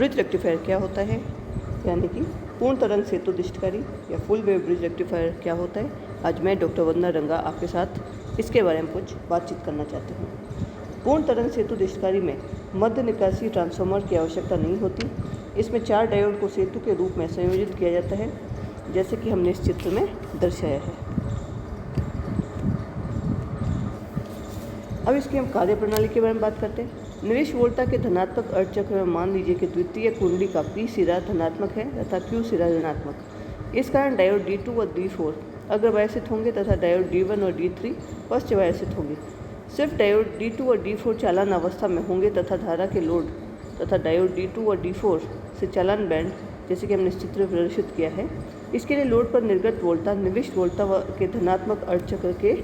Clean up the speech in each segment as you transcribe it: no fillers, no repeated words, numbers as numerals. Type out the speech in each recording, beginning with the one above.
Bridge rectifier क्या होता है, यानी कि पूर्ण तरंग सेतु दिष्टकारी या फुल वेव ब्रिज रेक्टिफायर क्या होता है। आज मैं डॉक्टर वंदना रंगा आपके साथ इसके बारे में कुछ बातचीत करना चाहती हूँ। पूर्ण तरंग सेतु दिष्टकारी में मध्य निकासी ट्रांसफार्मर की आवश्यकता नहीं होती। इसमें 4 डायोड को सेतु के रूप में संयोजित किया जाता है, जैसे कि हमने इस चित्र में दर्शाया है। अब इसकी हम कार्यप्रणाली के बारे में बात करते हैं। निविष्ट वोल्टा के धनात्मक अर्धचक्र में मान लीजिए कि द्वितीय कुंडली का P सिरा धनात्मक है तथा Q सिरा ऋणात्मक। इस कारण डायोड D2 व D4 अग्रवायसित होंगे तथा डायोड D1 और D3 पश्चवायसित होंगे। सिर्फ डायोड D2 और D4 चालन अवस्था में होंगे तथा धारा के लोड तथा डायोड D2 और D4 से चालन बैंड, जैसे कि हमने इस चित्र में प्रदर्शित किया है, इसके लिए लोड पर निर्गत वोल्टा निविष्ट वोल्टा के धनात्मक अर्धचक्र के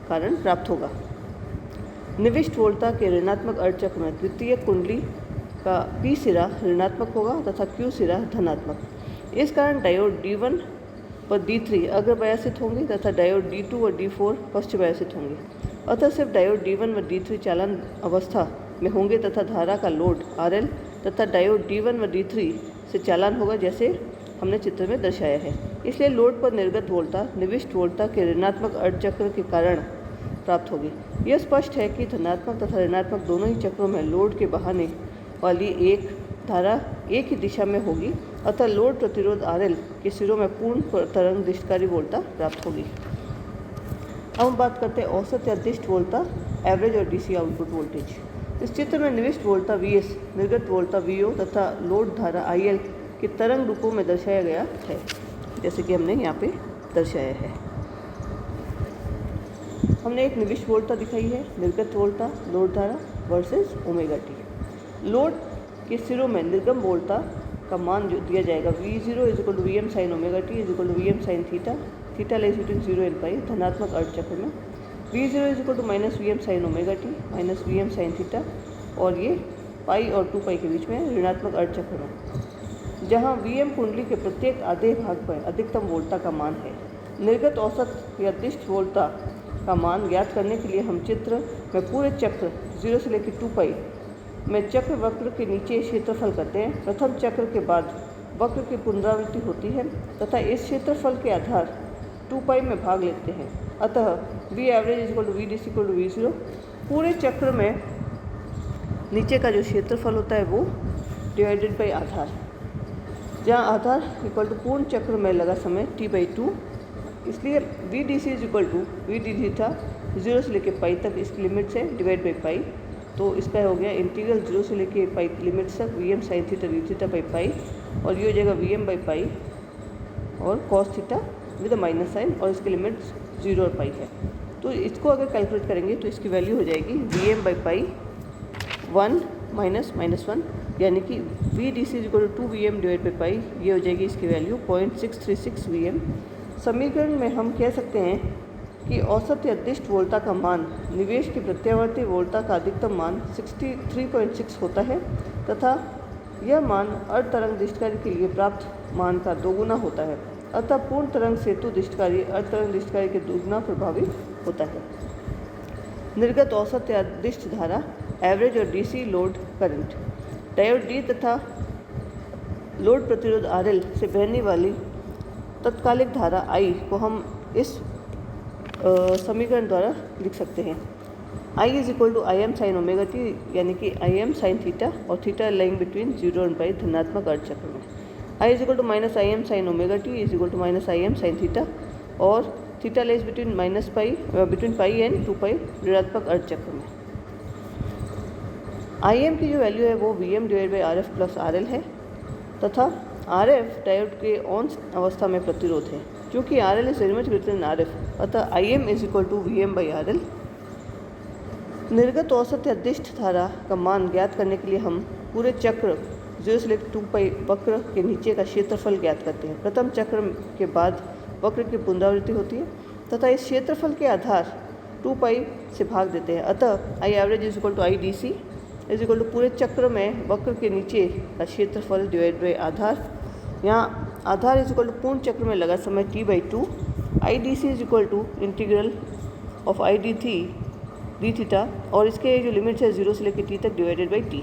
कारण प्राप्त होगा। निविष्ट वोल्टा के ऋणात्मक अर्धचक्र में द्वितीय कुंडली का P सिरा ऋणात्मक होगा तथा Q सिरा धनात्मक। इस कारण डायोड D1 व D3 अग्रवायसित होंगे तथा डायोड D2 और D4 पश्चवायसित होंगे। अतः सिर्फ डायोड D1 व D3 चालन अवस्था में होंगे तथा धारा का लोड RL तथा डायोड D1 व D3 से चालन होगा, जैसे हमने चित्र में दर्शाया है। इसलिए लोड पर निर्गत वोल्टा निविष्ट वोल्टा के ऋणात्मक अर्धचक्र के कारण प्राप्त होगी। यह स्पष्ट है कि धनात्मक तथा ऋणात्मक दोनों ही चक्रों में लोड के बहाने वाली एक धारा एक ही दिशा में होगी, अतः लोड प्रतिरोध RL के सिरों में पूर्ण तरंग दिष्टकारी वोल्टा प्राप्त होगी। अब हम बात करते हैं औसत या दिष्ट वोल्टा, एवरेज और DC आउटपुट वोल्टेज। इस चित्र में निविष्ट वोल्टा VS, निर्गत वोल्टा VO तथा लोड धारा IL के तरंग रूपों में दर्शाया गया है, जैसे कि हमने यहाँ पे दर्शाया है। हमने एक निविष्ट वोल्टा दिखाई है, निर्गत वोल्टा, लोड धारा वर्सेस ओमेगा टी। लोड के सिरों में निर्गम वोल्टा का मान जो दिया जाएगा V0 = Vm sin omega t = Vm sin theta, theta lies between 0 and pi धनात्मक अर्धचक्र में। V0 = -Vm sin omega T -Vm sin theta, और ये पाई और 2 पाई के बीच में ऋणात्मक अर्धचक्र में, जहाँ Vm कुंडली के प्रत्येक आधे भाग पर अधिकतम वोल्टा का मान है। निर्गत औसत या दिष्ट वोल्टा का मान ज्ञात करने के लिए हम चित्र में पूरे चक्र 0 से लेकर 2 पाई में चक्र वक्र के नीचे क्षेत्रफल करते हैं। प्रथम चक्र के बाद वक्र की पुनरावृत्ति होती है तथा इस क्षेत्रफल के आधार 2 पाई में भाग लेते हैं। अतः V average = VDC = V0। पूरे चक्र में नीचे का जो क्षेत्रफल होता है वो डिवाइडेड बाई आधार, जहाँ आधार इक्वल टू पूर्ण चक्र में लगा समय T/2। इसलिए VDC = VD थीटा 0 से लेकर पाई तक इसकी लिमिट्स है डिवाइड बाई पाई, तो इसका हो गया इंटीग्रल 0 से लेकर पाई लिमिट्स तक Vm sin theta d theta by pi, और ये हो जाएगा Vm बाई पाई और cos theta with minus sine, और इसकी लिमिट्स 0 और पाई है। तो इसको अगर कैलकुलेट करेंगे तो इसकी वैल्यू हो जाएगी Vm बाई पाई 1 -(-1), यानी कि VDC = 2Vm divide by pi, ये हो जाएगी इसकी वैल्यू 0.636 Vm। समीकरण में हम कह सकते हैं कि औसत या दिष्ट वोल्टा का मान निवेश के प्रत्यावर्ती वोल्टा का अधिकतम मान 63.6 होता है तथा यह मान अर्ध तरंग दिष्टकारी के लिए प्राप्त मान का दोगुना होता है। अतः पूर्ण तरंग सेतु दिष्टकारी अर्ध तरंग दिष्टकारी के दोगुना प्रभावित होता है। निर्गत औसत या दिष्ट धारा, एवरेज और DC load current. Diode D तथा लोड प्रतिरोध RL से बहने वाली तत्कालिक धारा I को हम इस समीकरण द्वारा लिख सकते हैं। I = Im sin omega T, यानी कि Im sin थीटा और थीटा लाइंग बिटवीन 0 और पाई धनात्मक अर्धचक्र में। I = -Im sin omega t = -Im sin theta, और theta lies between pi and 2 pi ऋणात्मक अर्धचक्र में। Im की जो वैल्यू है वो Vm divide by RF plus RL है तथा RF डायोड के ऑन अवस्था में प्रतिरोध है। क्योंकि RL is very much greater than RF, अतः Im = Vm बाई RL। निर्गत औसत या दिष्ट धारा का मान ज्ञात करने के लिए हम पूरे चक्र 0 से लेकर 2 पाई वक्र के नीचे का क्षेत्रफल ज्ञात करते हैं। प्रथम चक्र के बाद वक्र की पुनरावृत्ति होती है तथा इस क्षेत्रफल के आधार 2 पाई से भाग देते हैं। अतः I average = IDC = पूरे चक्र में वक्र के नीचे का क्षेत्रफल डिवाइड बाई आधार, यहाँ आधार = पूर्ण चक्र में लगा समय T/2। IDC = integral of ID d theta, और इसके जो लिमिट्स है 0 से लेकर T तक डिवाइडेड बाई T।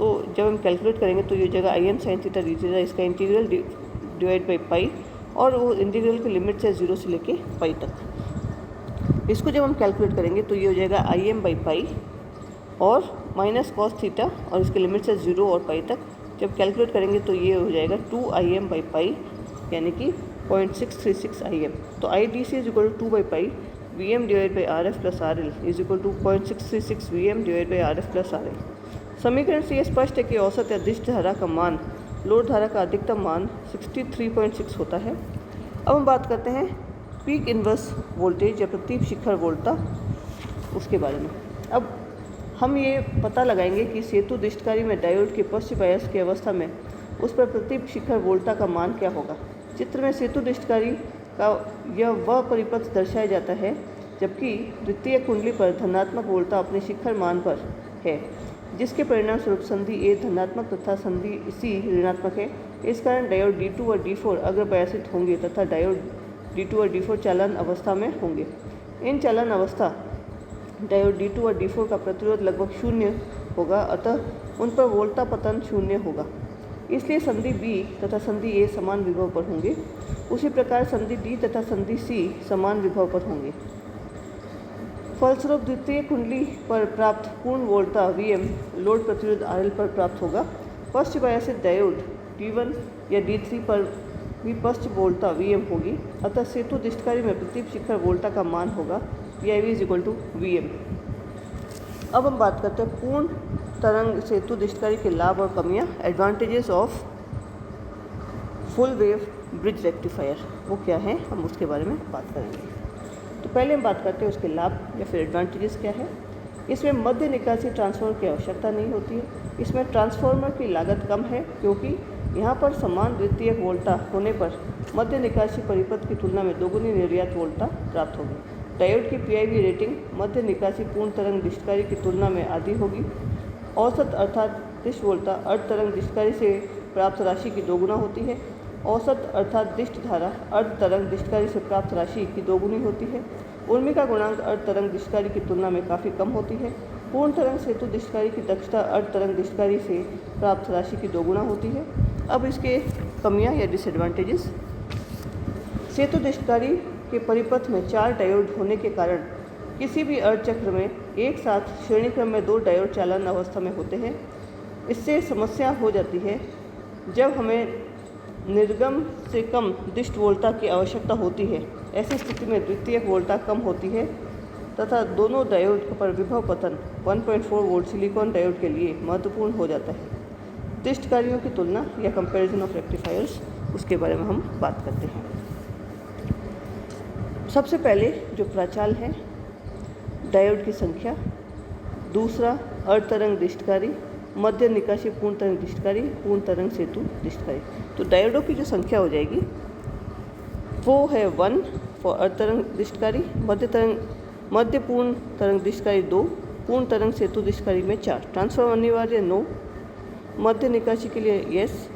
तो जब हम कैलकुलेट करेंगे तो ये हो जाएगा IM sin theta D theta, इसका इंटीग्रल डिवाइड बाई पाई, और वो इंटीग्रल की लिमिट है 0 से लेके पाई तक। इसको जब हम कैलकुलेट करेंगे तो ये हो जाएगा IM बाई पाई और माइनस कॉस थीटा, और इसके लिमिट है 0 और पाई तक। जब कैलकुलेट करेंगे तो ये हो जाएगा 2IM बाई पाई, यानी कि 0.636 IM। तो IDC is equal to 2 by pi VM divide by RF plus RL is equal to 0.636 VM divide by RF plus RL। समीकरण से यह स्पष्ट है कि औसत या दिष्ट धारा का मान लोड धारा का अधिकतम मान 63.6 होता है। अब हम बात करते हैं पीक इन्वर्स वोल्टेज या प्रतीप शिखर वोल्टता, उसके बारे में। अब हम ये पता लगाएंगे कि सेतु दिष्टकारी में डायोड के पश्च बायस की अवस्था में उस पर प्रतीप शिखर वोल्टता का मान क्या होगा। चित्र में सेतु दिष्टकारी का यह वह परिपथ दर्शाया जाता है जबकि द्वितीय कुंडली पर धनात्मक वोल्टता अपने शिखर मान पर है, जिसके परिणाम स्वरूप संधि ए धनात्मक तथा संधि सी ऋणात्मक है। इस कारण डायोड D2 और D4 अग्रपयासित होंगे तथा डायोड D2 और D4 चालन अवस्था में होंगे। इन चालन अवस्था डायोड D2 और D4 का प्रतिरोध लगभग शून्य होगा, अतः उन पर वोल्टता पतन शून्य होगा। इसलिए संधि B तथा संधि A समान विभव पर होंगे। उसी प्रकार संधि D तथा संधि C समान विभव पर होंगे। फलस्वरूप द्वितीय कुंडली पर प्राप्त पूर्ण वोल्टता VM लोड प्रतिरोध RL पर प्राप्त होगा। पश्च बायसित डायोड D1 या D3 पर भी पश्च वोल्टता VM होगी, अतः सेतु दिष्टकारी में प्रतीप शिखर वोल्टता का मान होगा PIV is equal to VM। अब हम बात करते हैं पूर्ण तरंग सेतु दिष्टकारी के लाभ और कमियां, advantages of full wave bridge rectifier, वो क्या है, हम उसके बारे में बात करेंगे। तो पहले हम बात करते हैं उसके लाभ या फिर एडवांटेजेस क्या है। इसमें मध्य निकासी ट्रांसफार्मर की आवश्यकता नहीं होती है। इसमें ट्रांसफार्मर की लागत कम है क्योंकि यहाँ पर समान द्वितीयक वोल्टता होने पर मध्य निकासी परिपथ की तुलना में दोगुनी निर्यात वोल्टता प्राप्त होगी। डायोड की PIV रेटिंग मध्य निकासी पूर्ण तरंग दिष्टकारी की तुलना में आधी होगी। औसत अर्थात दिष्ट वोल्टता अर्ध तरंग दिष्टकारी से प्राप्त राशि की दोगुना होती है। औसत अर्थात दिष्ट धारा अर्ध तरंग दिष्टकारी से प्राप्त राशि की दोगुनी होती है। उर्मिका गुणांक अर्ध तरंग दिष्टकारी की तुलना में काफ़ी कम होती है। पूर्ण तरंग सेतु दिष्टकारी की दक्षता अर्ध तरंग दिष्टकारी से प्राप्त राशि की दोगुना होती है। अब इसके कमियां या डिसएडवांटेजेस। सेतु दिष्टकारी के परिपथ में 4 डायोड होने के कारण किसी भी अर्ध चक्र में एक साथ श्रेणी क्रम में 2 डायोड चालन अवस्था में होते हैं। इससे समस्या हो जाती है जब हमें निर्गम से कम दिष्ट वोल्टता की आवश्यकता होती है। ऐसी स्थिति में द्वितीयक वोल्टता कम होती है तथा दोनों डायोड पर विभव पतन 1.4 वोल्ट सिलिकॉन डायोड के लिए महत्वपूर्ण हो जाता है। दिष्टकारियों की तुलना या कंपैरिजन ऑफ रेक्टिफायर्स, उसके बारे में हम बात करते हैं। सबसे पहले जो प्राचाल है डायोड की संख्या, दूसरा अर्ध तरंग दिष्टकारी, मध्य निकासी पूर्ण तरंग दिष्टकारी, पूर्ण तरंग सेतु दिष्टकारी। तो डायोडों की जो संख्या हो जाएगी वो है 1 फॉर अर्ध तरंग दिष्टकारी, मध्य पूर्ण तरंग दिष्टकारी 2, पूर्ण तरंग सेतु दिष्टकारी में 4। ट्रांसफर अनिवार्य नो, मध्य निकासी के लिए यस,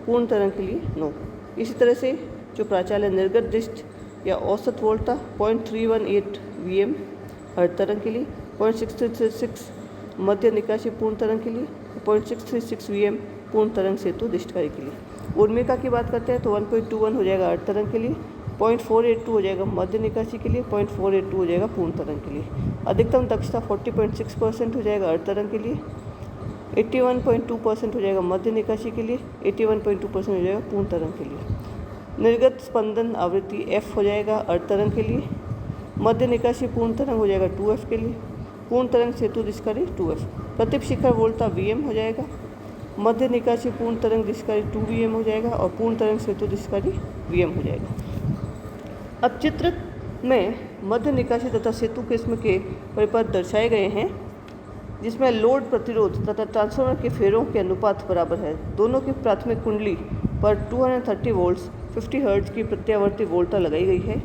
पूर्ण तरंग के लिए नो। इसी तरह से जो प्राचाल है निर्गत दिष्ट या औसत वोल्टता 0.318 VM अर्ध तरंग के लिए, 0.636 मध्य निकासी पूर्ण तरंग के लिए, 0.636 VM पूर्ण तरंग सेतु दिष्टकारी के लिए। उर्मिका की बात करते हैं तो 1.21 हो जाएगा अर्ध तरंग के लिए, 0.482 हो जाएगा मध्य निकासी के लिए, 0.482 हो जाएगा पूर्ण तरंग के लिए। अधिकतम दक्षता 40.6% हो जाएगा अर्ध तरंग के लिए, 81.2% हो जाएगा मध्य निकासी के लिए, 81.2% हो जाएगा पूर्ण तरंग के लिए। निर्गत स्पंदन आवृत्ति F हो जाएगा अर्ध तरंग के लिए, मध्य निकासी पूर्ण तरंग हो जाएगा 2F के लिए, पूर्ण तरंग सेतु दिष्टकारी 2F। प्रतीप शिखर वोल्टता VM हो जाएगा, मध्य निकासी पूर्ण तरंग दिष्टकारी 2 VM हो जाएगा और पूर्ण तरंग सेतु दिष्टकारी VM हो जाएगा। अब चित्र में मध्य निकासी तथा सेतु किस्म के परिपथ दर्शाए गए हैं जिसमें लोड प्रतिरोध तथा ट्रांसफार्मर के फेरों के अनुपात बराबर है। दोनों की प्राथमिक कुंडली पर 230 वोल्ट्स 50 हर्ट्ज की प्रत्यावर्ती वोल्टता लगाई गई है।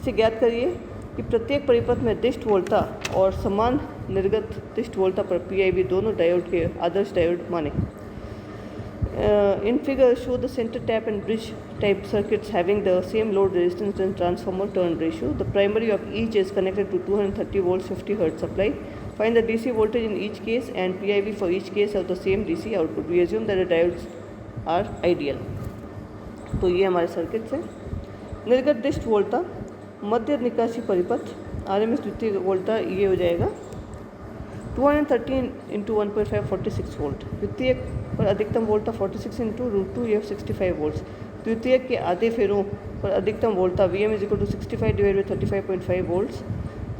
इसे ज्ञात करिए कि प्रत्येक परिपथ में दिष्ट वोल्टता और समान निर्गत दिष्ट वोल्टता पर PIV दोनों डायोड के आदर्श डायोड माने। In figure show the center tap and bridge type circuits having the same load resistance and transformer turn ratio. The primary of each is connected to 230 volts 50 hertz supply. Find the DC voltage in each case and PIV for each case of the same DC output. We assume that the diodes are ideal. तो ये हमारे circuits हैं। निर्गत डिस्ट वोल्टा, मध्य निकासी परिपथ, RMS द्वितीयक वोल्टा ये हो जाएगा 213 इंटू 1.5 46 वोल्ट। द्वितीयक पर अधिकतम वोल्टा 46 इंटू √2 ये 65 वोल्ट्स। द्वितीयक के आधे फेरों पर अधिकतम वोल्टा VM is equal to 65 divide by 35.5 volts.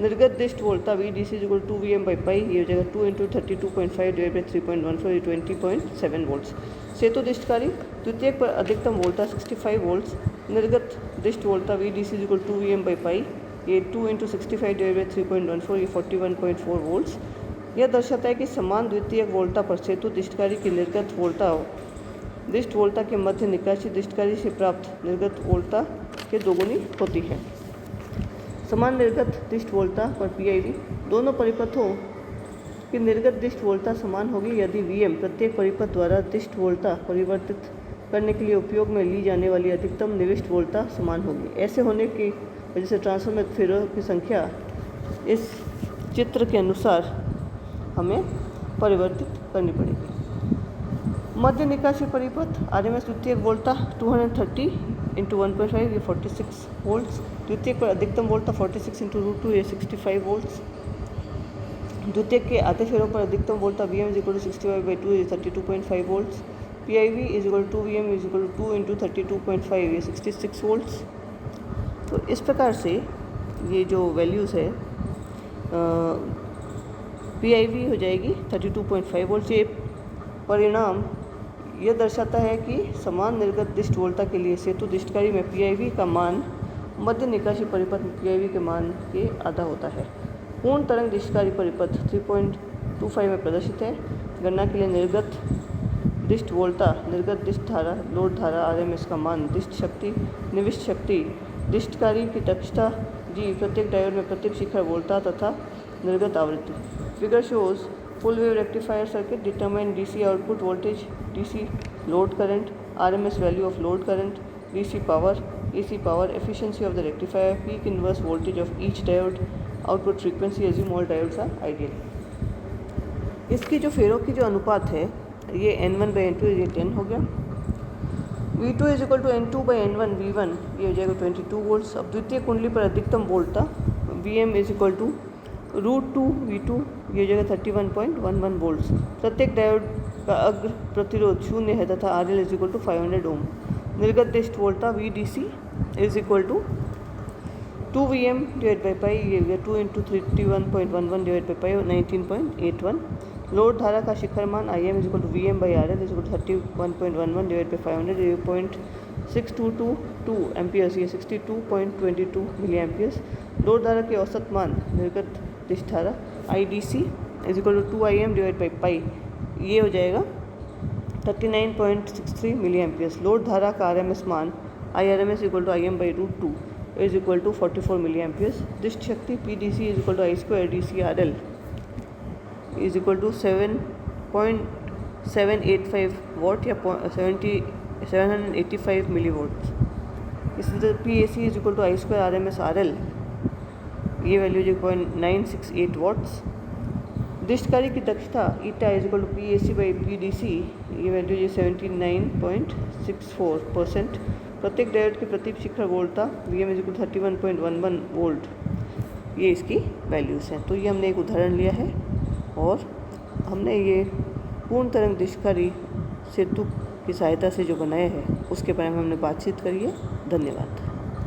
निर्गत डिस्ट वोल्टा VDC is equal to 2 VM by pi, ये हो जाएगा 2 इंटू 32.5 डिवाइड बाई 3.14 ये 20.7 वोल्ट्स। सेतु डिस्टकारी, द्वितीयक पर अधिकतम वोल्टा 65 वोल्ट्स। निर्गत डिस्ट वोल्टा VDC is equal to 2 VM by pi, ये 2 इंटू 65 डिवाइड बाई 3.14 ये 41.4 वोल्ट्स। यह दर्शाता है कि समान द्वितीयक वोल्टा पर सेतु डिस्टकारी की निर्गत वोल्टा डिस्ट वोल्टा के मध्य निकासी डिस्टकारी से प्राप्त निर्गत वोल्टा के दोगुनी होती है। समान निर्गत डिस्ट वोल्टा पर PIV दोनों परिपथों की निर्गत डिस्ट वोल्टा समान होगी यदि VM प्रत्येक परिपथ द्वारा डिस्ट वोल्टा परिवर्तित करने के लिए उपयोग में ली जाने वाली अधिकतम निविष्ट वोल्टा समान होगी। ऐसे होने की वजह से ट्रांसफार्मर फेरों की संख्या इस चित्र के अनुसार हमें परिवर्तित करनी पड़ेगी। मध्य निकासी परिपथ RMS द्वितीयक वोल्टा 230 इंटू 1.5 ये 46 वोल्ट्स। द्वितीयक पर अधिकतम वोल्टा 46 इंटू √2 ये 65 वोल्ट्स। द्वितीयक के आधे फेरों पर अधिकतम वोल्टा VM इज इक्वल टू 65/2 ये 32.5 volts. PIV is equal to VM is equal to 2 into 32.5 ये 66 वोल्ट्स। तो इस प्रकार से ये जो वैल्यूज़ है PIV हो जाएगी 32.5 वोल्ट। ये परिणाम यह दर्शाता है कि समान निर्गत डिस्ट वोल्टा के लिए सेतु डिस्टकारी में PIV का मान मध्य निकासी परिपथ में PIV के मान के आधा होता है। पूर्ण तरंग डिस्टकारी परिपथ 3.25 में प्रदर्शित है। गणना के लिए निर्गत डिस्ट वोल्टा, निर्गत डिस्ट धारा, लोड धारा RMS का मान, डिस्ट शक्ति, निविष्ट शक्ति, डिस्टकारी की दक्षता G, प्रत्येक डायोड में प्रत्येक शिखर वोल्टा तथा निर्गत आवृत्ति। Figure shows full wave rectifier circuit, determine DC output voltage, DC load current, RMS value of load current, DC power, AC power, efficiency of the rectifier, peak inverse voltage of each diode, output frequency, assume all diodes are ideal। इसकी जो फेरों की जो अनुपात है ये N1/N2 ये 10 हो गया। V2 is equal to N2/N1 V1 ये हो जाएगा 22 वोल्ट्स। अब द्वितीय कुंडली पर अधिकतम वोल्टा VM is equal to √2 V2 ये हो जाएगा 31.11 वोल्ट्स। प्रत्येक डायोड का अग्र प्रतिरोध 0 है तथा RL is equal to 500 ohm. निर्गत डिस्ट वोल्टा VDC is equal to 2 VM divide by pi ये हो गया 2 into 31.11 divide by pi 19.81। Load धारा का शिखर मान IM is equal to VM by RL is equal to 31.11 divide by 500 ये 0.6222 एम्पियर्स ये 62.22 मिली एम्पियर्स। लोड धारा के औसत मान निर्गत डिस्ट धारा IDC is equal to 2IM divide by pi ये हो जाएगा 39.63 मिली एम्पियर्स। लोड धारा का RMS मान IRMS equal to IM by √2 is equal to 44 milliamperes. डिस्ट शक्ति PDC is equal to I² DCRL is equal to 7.785 watt या 785 millivolt. इसी तरह PAC is equal to I² RMS RL ये value जो 0.968 watts. डिस्टकारी की दक्षता eta is equal to PAC by PDC ये वैल्यू जो 79.64%। प्रत्येक डायोड के प्रति शिखर वोल्टा VM is equal to 31.11 volt ये इसकी वैल्यूज़ हैं। तो ये हमने एक उदाहरण लिया है और हमने ये पूर्ण तरंग डिस्टकारी सेतु की सहायता से जो बनाया है उसके बारे में हमने बातचीत करी है। धन्यवाद।